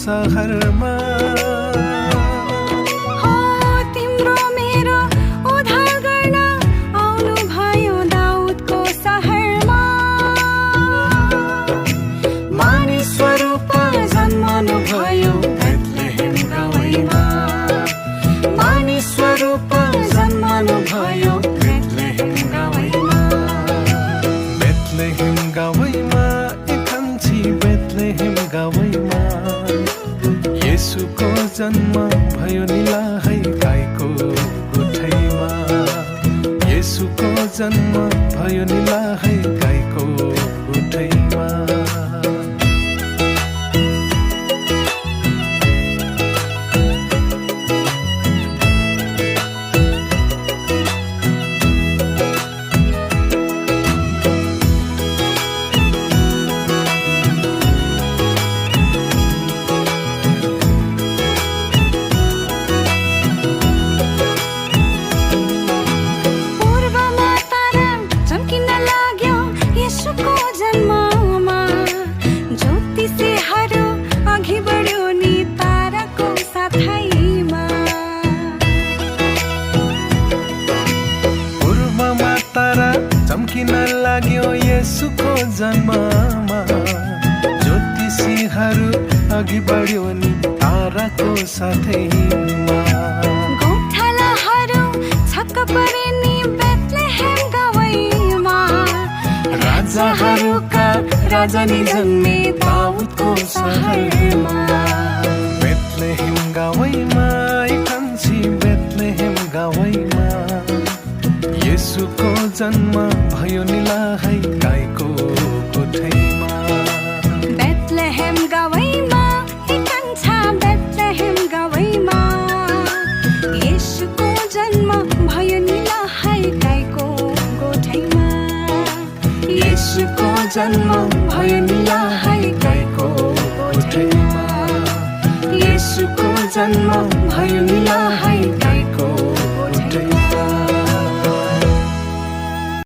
सहरमा तिम्रो मेरो उद्धार गर्न आउनु भयो दाउदको सहरमा मानिस स्वरूप जन्मनु भयो बेथलेहेम गाउँमा मानिस स्वरूप जन्मनु भयो बेथलेहेम गाउँमा बेथलेहेम गाउँमा एकान्छी बेथलेहेम गाउँमा येशूको जन्म भयो निलाहै गाईको गोठैमा येशूको जन्म भयो निलाहै गाईको गोठैमा चम्किन लाग्यो येशूको जन्ममा ज्योतिषीहरू अघि बढ्यो नि ताराको साथैमा गोठालाहरू छक्क परे नि बेथलेहेम गाउँमा राजाहरूका राजा नि जन्मे दाउदको सहरमा बेथलेहेम गाउँमा एकान्छी बेथलेहेम गाउँमा येशूको जन्म भयो निलाहै गाईको गोठैमा बेथलेहेम गाउँमा एकान्छा बेथलेहेम गाउँमा येशूको जन्म भयो निलाहै गाईको गोठैमा येशूको जन्म भयो निलाहै गाईको गोठैमा येशूको जन्म भयो निलाहै